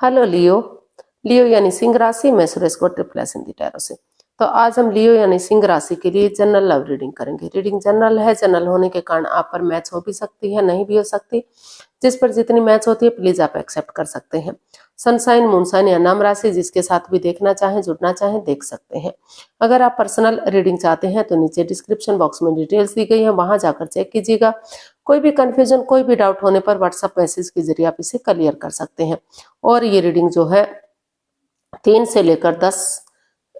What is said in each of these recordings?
Hello लियो। लियो यानी सिंह राशि, मैं सुरेश को ट्रिपल एस हिंदी टैरो से। तो आज हम लियो यानी सिंह राशि के लिए जनरल लव रीडिंग करेंगे। रीडिंग जनरल है, जनरल होने के कारण आप पर मैच हो भी सकती है, नहीं भी हो सकती। जिस पर जितनी मैच होती है प्लीज आप एक्सेप्ट कर सकते हैं। सनसाइन, मूनसाइन या नाम राशि जिसके साथ भी देखना चाहें, जुड़ना चाहें, देख सकते हैं। अगर आप पर्सनल रीडिंग चाहते हैं तो नीचे डिस्क्रिप्शन बॉक्स में डिटेल्स दी गई है, वहां जाकर चेक कीजिएगा। कोई भी कंफ्यूजन, कोई भी डाउट होने पर व्हाट्सएप मैसेज के जरिए आप इसे क्लियर कर सकते हैं। और ये रीडिंग जो है 3 से लेकर 10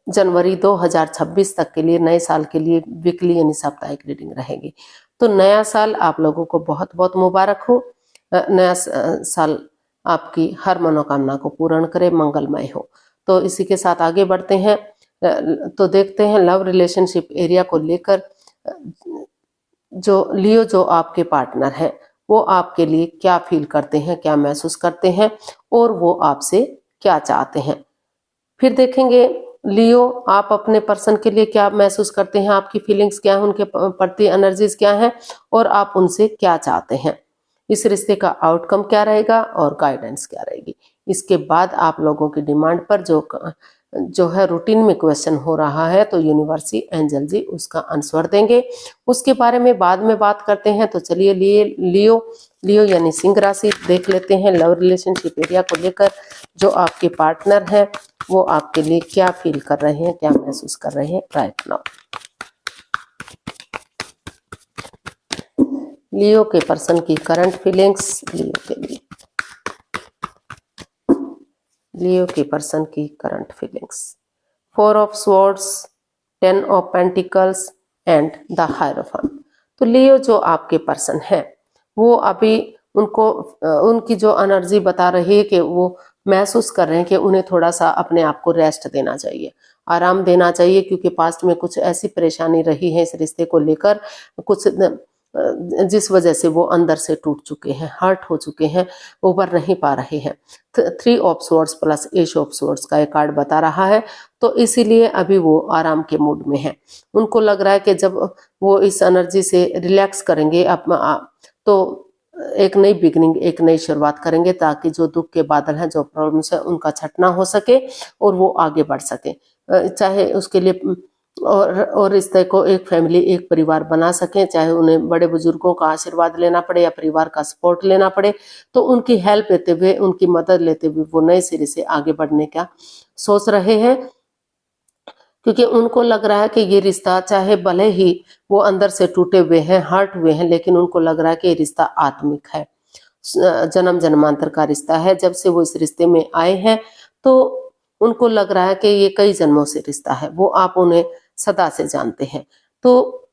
जनवरी 2026 तक के लिए, नए साल के लिए वीकली यानी साप्ताहिक रीडिंग रहेगी। तो नया साल आप लोगों को बहुत बहुत मुबारक हो। नया साल आपकी हर मनोकामना को पूर्ण करे, मंगलमय हो। तो इसी के साथ आगे बढ़ते हैं। तो देखते हैं लव रिलेशनशिप एरिया को लेकर जो लियो, जो आपके पार्टनर है, वो आपके लिए क्या फील करते हैं, क्या महसूस करते हैं और वो आपसे क्या चाहते हैं। फिर देखेंगे लियो आप अपने पर्सन के लिए क्या महसूस करते हैं, आपकी फीलिंग्स क्या है, उनके प्रति एनर्जीज क्या है और आप उनसे क्या चाहते हैं। इस रिश्ते का आउटकम क्या रहेगा और गाइडेंस क्या रहेगी। इसके बाद आप लोगों की डिमांड पर जो है रूटीन में क्वेश्चन हो रहा है, तो यूनिवर्सिटी एंजल जी उसका आंसर देंगे। उसके बारे में बाद में बात करते हैं। तो चलिए लियो यानी सिंह राशि देख लेते हैं। लव रिलेशनशिप एरिया को लेकर जो आपके पार्टनर है वो आपके लिए क्या फील कर रहे हैं, क्या महसूस कर रहे हैं राइट नाउ। लियो के पर्सन की करंट फीलिंग्स लियो के लिए। लियो के पर्सन की current feelings, 4 of swords, 10 of pentacles and the hierophant. तो लियो जो आपके पर्सन है वो अभी उनको उनकी जो एनर्जी बता रही है कि वो महसूस कर रहे हैं कि उन्हें थोड़ा सा अपने आप को रेस्ट देना चाहिए, आराम देना चाहिए, क्योंकि पास्ट में कुछ ऐसी परेशानी रही है इस रिश्ते को लेकर, कुछ जिस वजह से वो अंदर से टूट चुके हैं, हर्ट हो चुके हैं, उबर नहीं पा रहे हैं। 3 of swords plus ace of swords का एक कार्ड बता रहा है। तो इसीलिए अभी वो आराम के मूड में है। उनको लग रहा है कि जब वो इस एनर्जी से रिलैक्स करेंगे तो एक नई बिगनिंग, एक नई शुरुआत करेंगे, ताकि जो दुख के बादल हैं, जो प्रॉब्लम्स है, उनका छटना हो सके और वो आगे बढ़ सके। चाहे उसके लिए और रिश्ते को एक फैमिली, एक परिवार बना सकें, चाहे उन्हें बड़े बुजुर्गों का आशीर्वाद लेना पड़े या परिवार का सपोर्ट लेना पड़े, तो उनकी हेल्प लेते हुए, उनकी मदद लेते हुए वो नए सिरे से आगे बढ़ने का सोच रहे हैं। क्योंकि उनको लग रहा है कि ये रिश्ता, चाहे भले ही वो अंदर से टूटे हुए हैं, हर्ट हुए हैं, लेकिन उनको लग रहा है कि ये रिश्ता आत्मिक है, जन्म जन्मांतर का रिश्ता है। जब से वो इस रिश्ते में आए हैं तो उनको लग रहा है कि ये कई जन्मों से रिश्ता है, वो आप उन्हें सदा से जानते हैं। तो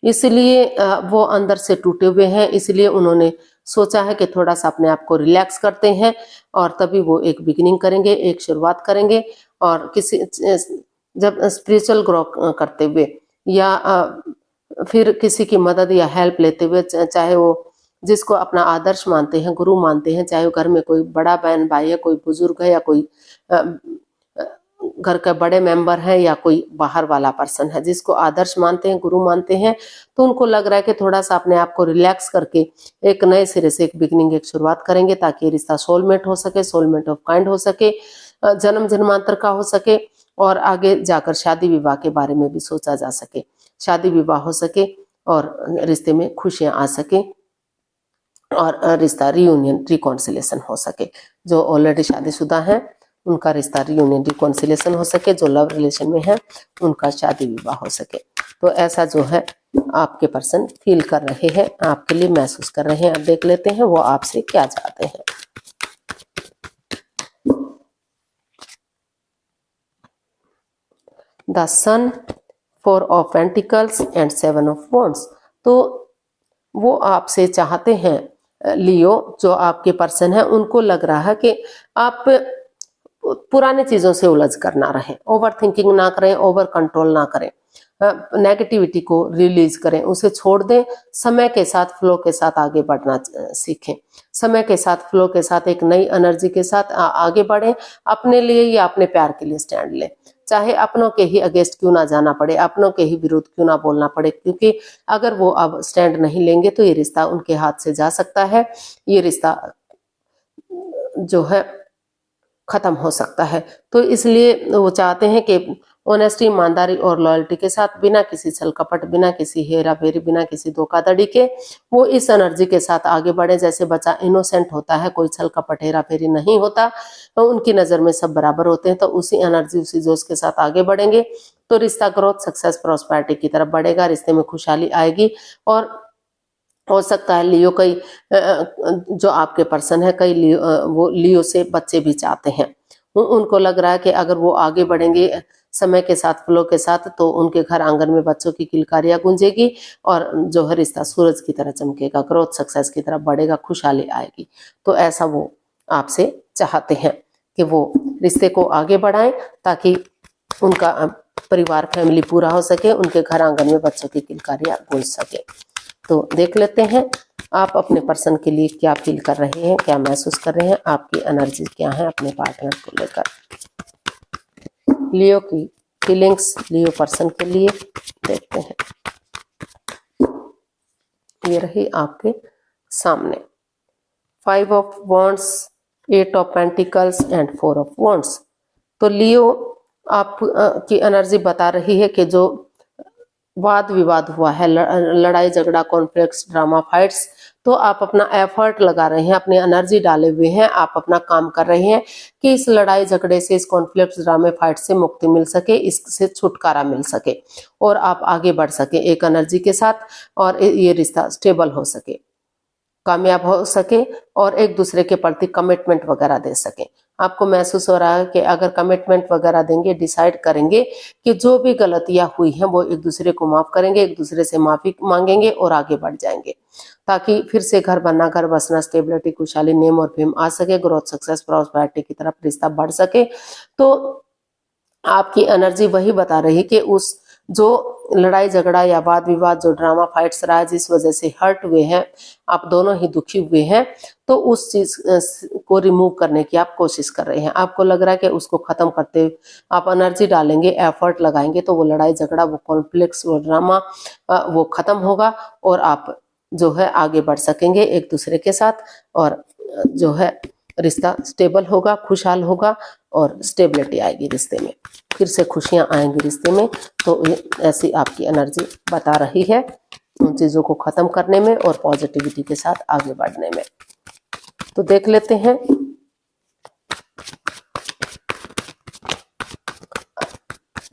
इसलिए वो अंदर से टूटे हुए हैं, इसलिए उन्होंने सोचा है कि थोड़ा सा अपने आप को रिलैक्स करते हैं और तभी वो एक बिगिनिंग करेंगे, एक शुरुआत करेंगे। और जब स्पिरिचुअल ग्रो करते हुए या फिर किसी की मदद या हेल्प लेते हुए, चाहे वो जिसको अपना आदर्श मानते हैं, गुरु मानते हैं, चाहे वो घर में कोई बड़ा बहन भाई है, कोई बुजुर्ग है, या कोई घर का बड़े मेंबर है, या कोई बाहर वाला पर्सन है जिसको आदर्श मानते हैं, गुरु मानते हैं, तो उनको लग रहा है कि थोड़ा सा अपने आप को रिलैक्स करके एक नए सिरे से एक बिगनिंग, एक शुरुआत करेंगे, ताकि रिश्ता सोलमेट हो सके, सोलमेट ऑफ काइंड हो सके, जन्म जन्मांतर का हो सके, और आगे जाकर शादी विवाह के बारे में भी सोचा जा सके, शादी विवाह हो सके और रिश्ते में खुशियां आ सके और रिश्ता रियूनियन, रिकॉन्सिलेशन हो सके। जो ऑलरेडी शादीशुदा हैं उनका रिश्ता रियूनियन, रिकॉन्सिलेशन हो सके, जो लव रिलेशन में है उनका शादी विवाह हो सके। तो ऐसा जो है आपके पर्सन फील कर रहे हैं, आपके लिए महसूस कर रहे हैं। अब देख लेते हैं वो आपसे क्या चाहते हैं। The sun, 4 of pentacles and 7 of wands. तो वो आपसे चाहते हैं लियो, जो आपके पर्सन है, उनको लग रहा है कि आप पुराने चीजों से उलझ कर ना रहें, ओवर थिंकिंग ना करें, ओवर कंट्रोल ना करें, नेगेटिविटी को रिलीज करें, उसे छोड़ दें, समय के साथ, फ्लो के साथ आगे बढ़ना सीखें, समय के साथ, फ्लो के साथ, एक नई एनर्जी के साथ आगे बढ़ें, अपने लिए या अपने प्यार के लिए स्टैंड लें, चाहे अपनों के ही अगेंस्ट क्यों ना जाना पड़े, अपनों के ही विरुद्ध क्यों ना बोलना पड़े, क्योंकि अगर वो अब स्टैंड नहीं लेंगे तो ये रिश्ता उनके हाथ से जा सकता है। ये रिश्ता जो है खत्म हो सकता है। तो इसलिए वो चाहते हैं कि ऑनेस्टी, ईमानदारी और लॉयल्टी के साथ, बिना किसी छल कपट, बिना किसी हेरा फेरी, बिना किसी धोखाधड़ी के वो इस एनर्जी के साथ आगे बढ़े। जैसे बच्चा इनोसेंट होता है, कोई छल कपट हेरा फेरी नहीं होता, तो उनकी नजर में सब बराबर होते हैं, तो उसी एनर्जी, उसी जोश के साथ आगे बढ़ेंगे तो रिश्ता ग्रोथ, सक्सेस, प्रॉस्पेरिटी की तरफ बढ़ेगा, रिश्ते में खुशहाली आएगी। और हो सकता है लियो कई जो आपके पर्सन है, कई वो लियो से बच्चे भी चाहते हैं। उनको लग रहा है कि अगर वो आगे बढ़ेंगे समय के साथ, फ्लो के साथ, तो उनके घर आंगन में बच्चों की किलकारियां गूंजेगी और जो है रिश्ता सूरज की तरह चमकेगा, ग्रोथ, सक्सेस की तरफ बढ़ेगा, खुशहाली आएगी। तो ऐसा वो आपसे चाहते हैं कि वो रिश्ते को आगे बढ़ाएं ताकि उनका परिवार, फैमिली पूरा हो सके, उनके घर आंगन में बच्चों की किलकारियां गूंज सके। तो देख लेते हैं आप अपने पर्सन के लिए क्या फील कर रहे हैं, क्या महसूस कर रहे हैं, आपकी एनर्जी क्या है अपने पार्टनर को लेकर। लियो की फीलिंग्स लियो पर्सन के लिए देखते हैं। ये रही आपके सामने 5 of wands, 8 of pentacles and 4 of wands. तो लियो आप की एनर्जी बता रही है कि जो वाद विवाद हुआ है, लड़ाई झगड़ा, कॉन्फ्लिक्ट्स, ड्रामा, फाइट्स, तो आप अपना एफर्ट लगा रहे हैं, अपनी एनर्जी डाले हुए हैं, आप अपना काम कर रहे हैं कि इस लड़ाई झगड़े से, इस कॉन्फ्लिक्ट्स, ड्रामे, फाइट से मुक्ति मिल सके, इससे छुटकारा मिल सके और आप आगे बढ़ सके एक एनर्जी के साथ, और ये रिश्ता स्टेबल हो सके, कामयाब हो सके और एक दूसरे के प्रति कमिटमेंट वगैरह दे सके। आपको महसूस हो रहा है कि अगर कमिटमेंट वगैरह देंगे, डिसाइड करेंगे कि जो भी गलतियां हुई हैं वो एक दूसरे को माफ करेंगे, एक दूसरे से माफी मांगेंगे और आगे बढ़ जाएंगे, ताकि फिर से घर बनना, घर बसना, स्टेबिलिटी, खुशहाली, नेम और फेम आ सके, ग्रोथ, सक्सेस, प्रॉस्पेरिटी की तरफ रिश्ता बढ़ सके। तो आपकी एनर्जी वही बता रही कि उस जो लड़ाई झगड़ा या वाद विवाद, जो ड्रामा फाइट्स रहा है, जिस वजह से हर्ट हुए हैं, आप दोनों ही दुखी हुए हैं, तो उस चीज को रिमूव करने की आप कोशिश कर रहे हैं। आपको लग रहा है कि उसको खत्म करते हुए आप एनर्जी डालेंगे, एफर्ट लगाएंगे, तो वो लड़ाई झगड़ा, वो कॉन्फ्लिक्ट्स, वो ड्रामा वो खत्म होगा और आप जो है आगे बढ़ सकेंगे एक दूसरे के साथ, और जो है रिश्ता स्टेबल होगा, खुशहाल होगा और स्टेबिलिटी आएगी रिश्ते में, फिर से खुशियां आएंगी रिश्ते में। तो ऐसी आपकी एनर्जी बता रही है उन चीजों को खत्म करने में और पॉजिटिविटी के साथ आगे बढ़ने में। तो देख लेते हैं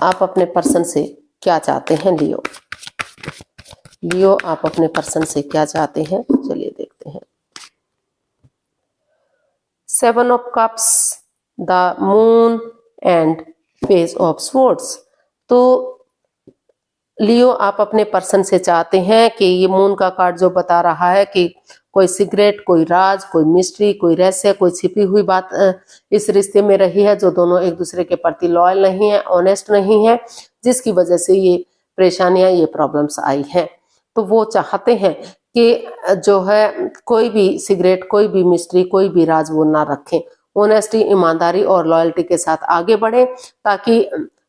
आप अपने पर्सन से क्या चाहते हैं। लियो, लियो आप अपने पर्सन से क्या चाहते हैं, चलिए देखते हैं। 7 of cups, the moon and page of swords. तो लियो आप अपने पर्सन से चाहते हैं कि ये मून का कार्ड जो बता रहा है कि कोई सीक्रेट, कोई राज, कोई मिस्ट्री, कोई रहस्य, कोई छिपी हुई बात इस रिश्ते में रही है, जो दोनों एक दूसरे के प्रति लॉयल नहीं है, ऑनेस्ट नहीं है, जिसकी वजह से ये परेशानियां, ये प्रॉब्लम्स आई हैं। तो वो चाहते हैं कि जो है कोई भी सीक्रेट, कोई भी मिस्ट्री, कोई भी राज वो ना रखें, ऑनेस्टी, ईमानदारी और लॉयल्टी के साथ आगे बढ़े, ताकि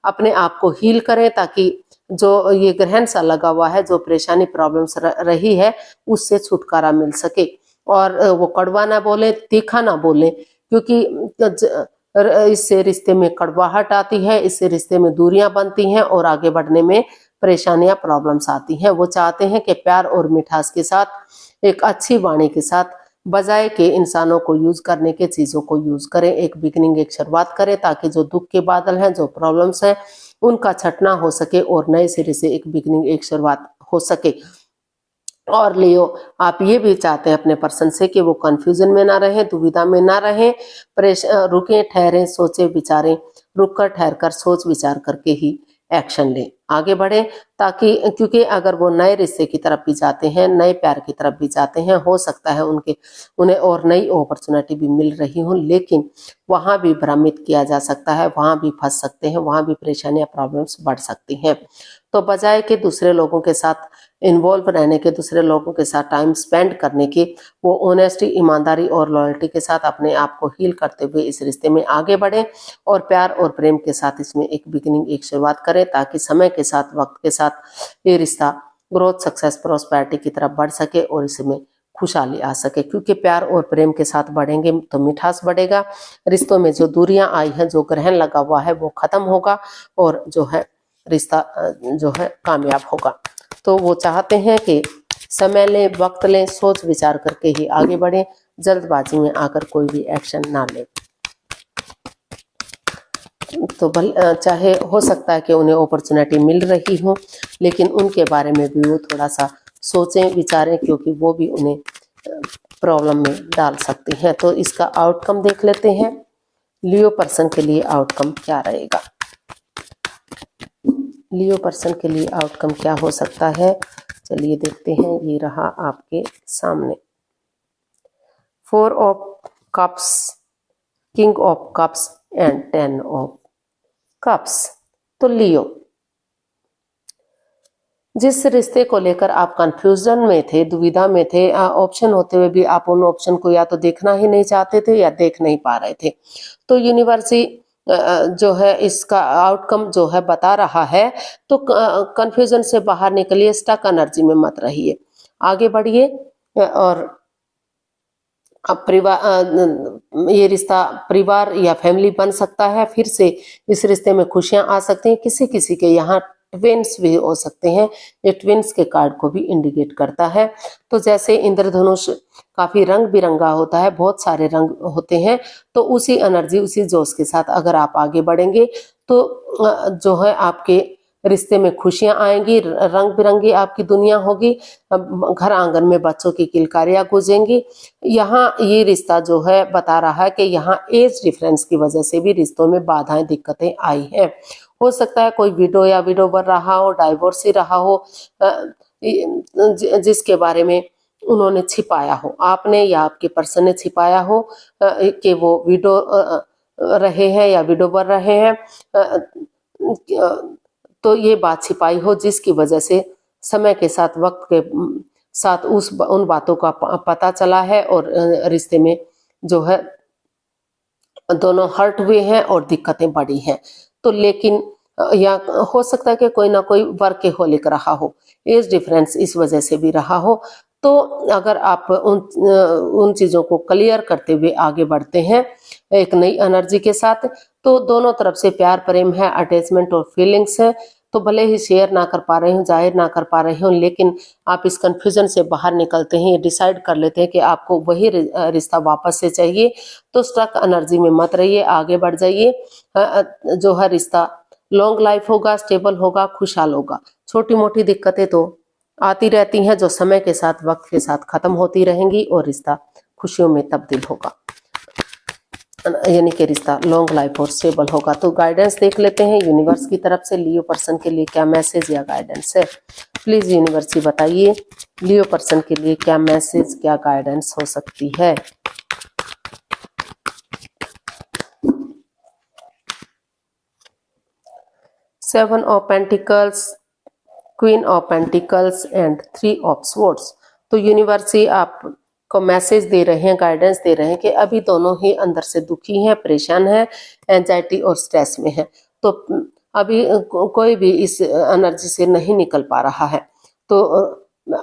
अपने आप को हील करें, ताकि जो ये ग्रहण सा लगा हुआ है, जो परेशानी, प्रॉब्लम्स रही है, उससे छुटकारा मिल सके। और वो कड़वा ना बोले, तीखा ना बोले, क्योंकि इससे रिश्ते में कड़वाहट आती है, इससे रिश्ते में दूरियां बनती हैं और आगे बढ़ने में परेशानियां, प्रॉब्लम्स आती हैं। वो चाहते हैं कि प्यार और मिठास के साथ, एक अच्छी वाणी के साथ, बजाय के इंसानों को यूज करने के चीजों को यूज करें, एक बिगिनिंग, एक शुरुआत करें, ताकि जो दुख के बादल हैं, जो प्रॉब्लम्स हैं, उनका छटना हो सके और नए सिरे से एक बिगिनिंग, एक शुरुआत हो सके। और लियो आप ये भी चाहते हैं अपने पर्सन से कि वो कंफ्यूजन में ना रहे, दुविधा में ना रहे, रुके, ठहरें, सोचे, विचारें, रुक कर, ठहर कर, सोच विचार करके ही एक्शन लें, आगे बढ़े, ताकि क्योंकि अगर वो नए रिश्ते की तरफ भी जाते हैं, नए प्यार की तरफ भी जाते हैं, हो सकता है उन्हें और नई अपॉर्चुनिटी भी मिल रही हो, लेकिन वहां भी भ्रमित किया जा सकता है, वहां भी फंस सकते हैं, वहां भी परेशानियां, प्रॉब्लम्स बढ़ सकती हैं। तो बजाय के दूसरे लोगों के साथ इन्वॉल्व रहने के, दूसरे लोगों के साथ टाइम स्पेंड करने की, वो ऑनेस्टी, ईमानदारी और लॉयल्टी के साथ अपने आप को हील करते हुए इस रिश्ते में आगे बढ़े और प्यार और प्रेम के साथ इसमें एक बिगिनिंग, एक शुरुआत करें, ताकि समय के साथ, वक्त के साथ ये रिश्ता ग्रोथ, सक्सेस, प्रॉस्पेरिटी की तरफ बढ़ सके और इसमें खुशहाली आ सके, क्योंकि प्यार और प्रेम के साथ बढ़ेंगे तो मिठास बढ़ेगा। रिश्तों में जो दूरियां आई हैं, जो ग्रहण लगा हुआ है, वो खत्म होगा और जो है रिश्ता जो है कामयाब होगा। तो वो चाहते हैं कि समय लें, वक्त लें, सोच विचार करके ही आगे बढ़ें, जल्दबाजी में आकर कोई भी एक्शन ना लें। तो चाहे हो सकता है कि उन्हें अपॉर्चुनिटी मिल रही हो, लेकिन उनके बारे में भी वो थोड़ा सा सोचें विचारें, क्योंकि वो भी उन्हें प्रॉब्लम में डाल सकती हैं। तो इसका आउटकम देख लेते हैं, लियो पर्सन के लिए आउटकम क्या रहेगा। लियो पर्सन के लिए आउटकम क्या हो सकता है, चलिए देखते हैं। ये रहा आपके सामने 4 of cups, king of cups and 10 of cups. तो लियो, जिस रिश्ते को लेकर आप कंफ्यूजन में थे, दुविधा में थे, ऑप्शन होते हुए भी आप उन ऑप्शन को या तो देखना ही नहीं चाहते थे या देख नहीं पा रहे थे, तो यूनिवर्सिटी जो है इसका आउटकम जो है बता रहा है। तो कंफ्यूजन से बाहर निकलिए, स्टक एनर्जी में मत रहिए, आगे बढ़िए। और अब परिवार, ये रिश्ता परिवार या फैमिली बन सकता है, फिर से इस रिश्ते में खुशियां आ सकती हैं। किसी किसी के यहाँ ट्विंस भी हो सकते हैं, ये ट्विंस के कार्ड को भी इंडिकेट करता है। तो जैसे इंद्रधनुष काफी रंग बिरंगा होता है, बहुत सारे रंग होते हैं, तो उसी एनर्जी, उसी जोश के साथ अगर आप आगे बढ़ेंगे तो जो है आपके रिश्ते में खुशियां आएंगी, रंग बिरंगी आपकी दुनिया होगी, घर आंगन में बच्चों की किलकारियां गूंजेंगी। यहाँ ये रिश्ता जो है बता रहा है कि यहाँ एज डिफरेंस की वजह से भी रिश्तों में बाधाएं, दिक्कतें आई हैं। हो सकता है कोई विडो या विडोवर रहा हो, डाइवोर्स ही रहा हो, जिसके बारे में उन्होंने छिपाया हो, आपने या आपके पर्सन ने छिपाया हो कि वो विडो रहे हैं या विडोवर रहे हैं, तो ये बात छिपाई हो, जिसकी वजह से समय के साथ, वक्त के साथ उन बातों का पता चला है और रिश्ते में जो है दोनों हर्ट हुए हैं और दिक्कतें बढ़ी हैं। तो लेकिन या हो सकता है कि कोई ना कोई वर्कहोलिक रहा हो, एज डिफरेंस इस वजह से भी रहा हो। तो अगर आप उन चीजों को क्लियर करते हुए आगे बढ़ते हैं एक नई एनर्जी के साथ, तो दोनों तरफ से प्यार प्रेम है, अटैचमेंट और फीलिंग्स है। तो भले ही शेयर ना कर पा रहे हो, जाहिर ना कर पा रहे हो, लेकिन आप इस कंफ्यूजन से बाहर निकलते हैं, ये डिसाइड कर लेते हैं कि आपको वही रिश्ता वापस से चाहिए। तो स्टक एनर्जी में मत रहिए, आगे बढ़ जाइए। जो है रिश्ता लॉन्ग लाइफ होगा, स्टेबल होगा, खुशहाल होगा। छोटी मोटी दिक्कतें तो आती रहती हैं, जो समय के साथ, वक्त के साथ खत्म होती रहेंगी और रिश्ता खुशियों में तब्दील होगा, यानी कि रिश्ता लॉन्ग लाइफ और स्टेबल होगा। तो गाइडेंस देख लेते हैं यूनिवर्स की तरफ से लियो पर्सन के लिए क्या मैसेज या गाइडेंस है। प्लीज यूनिवर्स बताइए लियो पर्सन के लिए क्या मैसेज, क्या गाइडेंस हो सकती है। Seven of pentacles, queen of pentacles and 3 of swords. तो यूनिवर्स आपको मैसेज दे रहे हैं, गाइडेंस दे रहे हैं कि अभी दोनों ही अंदर से दुखी हैं, परेशान हैं, एंजाइटी और स्ट्रेस में हैं। तो अभी कोई भी इस एनर्जी से नहीं निकल पा रहा है, तो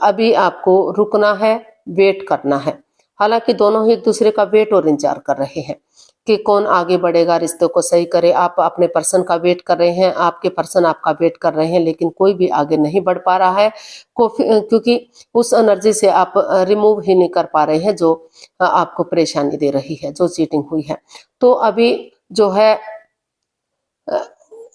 अभी आपको रुकना है, वेट करना है। हालांकि दोनों ही एक दूसरे का वेट और इंतजार कर रहे हैं कि कौन आगे बढ़ेगा, रिश्तों को सही करे। आप अपने पर्सन का वेट कर रहे हैं, आपके पर्सन आपका वेट कर रहे हैं, लेकिन कोई भी आगे नहीं बढ़ पा रहा है, क्योंकि उस एनर्जी से आप रिमूव ही नहीं कर पा रहे हैं जो आपको परेशानी दे रही है, जो चीटिंग हुई है। तो अभी जो है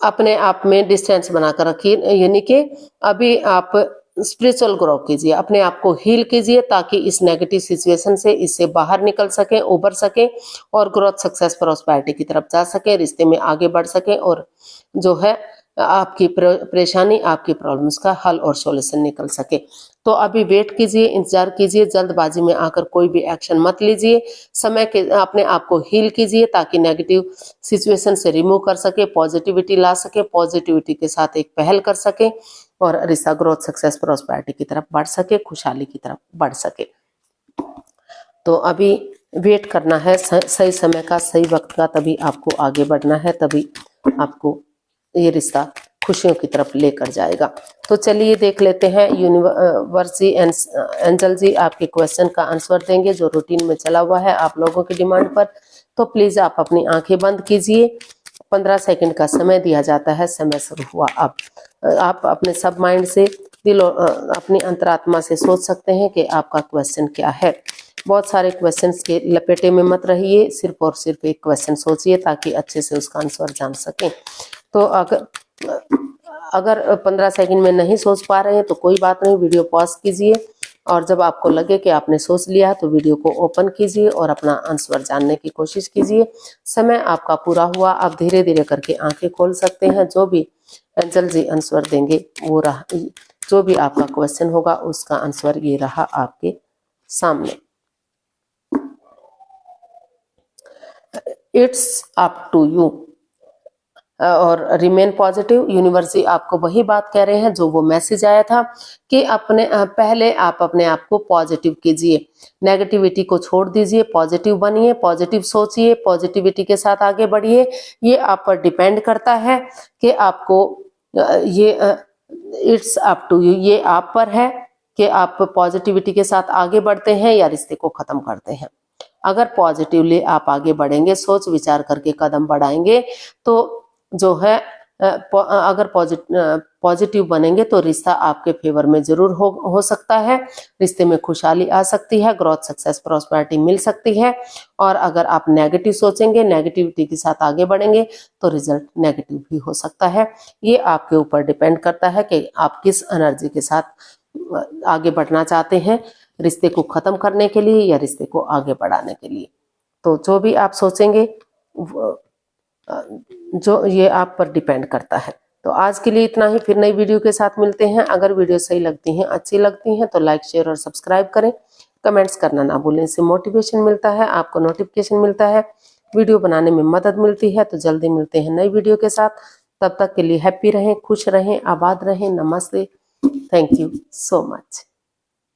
अपने आप में डिस्टेंस बनाकर रखिए, यानी कि अभी आप स्पिरिचुअल ग्रो कीजिए, अपने आप को हील कीजिए, ताकि इस नेगेटिव सिचुएशन से, इससे बाहर निकल सके, उबर सके और ग्रोथ, सक्सेस, प्रॉस्पेरिटी की तरफ जा सके, रिश्ते में आगे बढ़ सके और जो है आपकी परेशानी, आपकी प्रॉब्लम्स का हल और सॉल्यूशन निकल सके। तो अभी वेट कीजिए, इंतजार कीजिए, जल्दबाजी में आकर कोई भी एक्शन मत लीजिए। समय के अपने आप को हील कीजिए, ताकि नेगेटिव सिचुएशन से रिमूव कर सके, पॉजिटिविटी ला सके, पॉजिटिविटी के साथ एक पहल कर सके और रिश्ता ग्रोथ, सक्सेस, प्रॉस्पेरिटी की तरफ बढ़ सके, खुशहाली की तरफ बढ़ सके। तो अभी वेट करना है सही समय का, सही वक्त का, तभी आपको आगे बढ़ना है, तभी आपको ये रिश्ता खुशियों की तरफ लेकर जाएगा। तो चलिए देख लेते हैं यूनिवर्सिटी एंजल जी आपके क्वेश्चन का आंसर देंगे जो रूटीन में चला हुआ है आप लोगों की डिमांड पर। तो प्लीज आप अपनी आंखें बंद कीजिए। 15 सेकंड का समय दिया जाता है। समय शुरू हुआ। अब आप अपने सब माइंड से अपनी अंतरात्मा से सोच सकते हैं कि आपका क्वेश्चन क्या है। बहुत सारे क्वेश्चंस के लपेटे में मत रहिए, सिर्फ और सिर्फ एक क्वेश्चन सोचिए ताकि अच्छे से उसका आंसर जान सकें। तो अगर 15 सेकंड में नहीं सोच पा रहे हैं तो कोई बात नहीं, वीडियो पॉज कीजिए और जब आपको लगे कि आपने सोच लिया तो वीडियो को ओपन कीजिए और अपना आंसर जानने की कोशिश कीजिए। समय आपका पूरा हुआ। आप धीरे धीरे करके आंखें खोल सकते हैं। जो भी एंजल जी आंसर देंगे वो रहा, जो भी आपका क्वेश्चन होगा उसका आंसर ये रहा आपके सामने। इट्स अप टू यू और रिमेन पॉजिटिव। यूनिवर्सिटी आपको वही बात कह रहे हैं जो वो मैसेज आया था कि अपने पहले आप अपने आप को पॉजिटिव कीजिए, नेगेटिविटी को छोड़ दीजिए, पॉजिटिव बनिए, पॉजिटिव सोचिए, पॉजिटिविटी के साथ आगे बढ़िए। ये आप पर डिपेंड करता है कि आपको ये इट्स अप टू यू, ये आप पर है कि आप पॉजिटिविटी के साथ आगे बढ़ते हैं या रिश्ते को खत्म करते हैं। अगर पॉजिटिवली आप आगे बढ़ेंगे, सोच विचार करके कदम बढ़ाएंगे तो जो है अगर पॉजिटिव बनेंगे तो रिश्ता आपके फेवर में जरूर हो सकता है। रिश्ते में खुशहाली आ सकती है, ग्रोथ, सक्सेस, प्रॉस्पेरिटी मिल सकती है। और अगर आप नेगेटिव सोचेंगे, नेगेटिविटी के साथ आगे बढ़ेंगे तो रिजल्ट नेगेटिव भी हो सकता है। ये आपके ऊपर डिपेंड करता है कि आप किस एनर्जी के साथ आगे बढ़ना चाहते हैं, रिश्ते को खत्म करने के लिए या रिश्ते को आगे बढ़ाने के लिए। तो जो भी आप सोचेंगे जो ये आप पर डिपेंड करता है। तो आज के लिए इतना ही, फिर नई वीडियो के साथ मिलते हैं। अगर वीडियो सही लगती हैं, अच्छी लगती हैं तो लाइक, शेयर और सब्सक्राइब करें। कमेंट्स करना ना भूलें, इससे मोटिवेशन मिलता है, आपको नोटिफिकेशन मिलता है, वीडियो बनाने में मदद मिलती है। तो जल्दी मिलते हैं नई वीडियो के साथ। तब तक के लिए हैप्पी रहें, खुश रहें, आबाद रहें। नमस्ते, थैंक यू सो मच।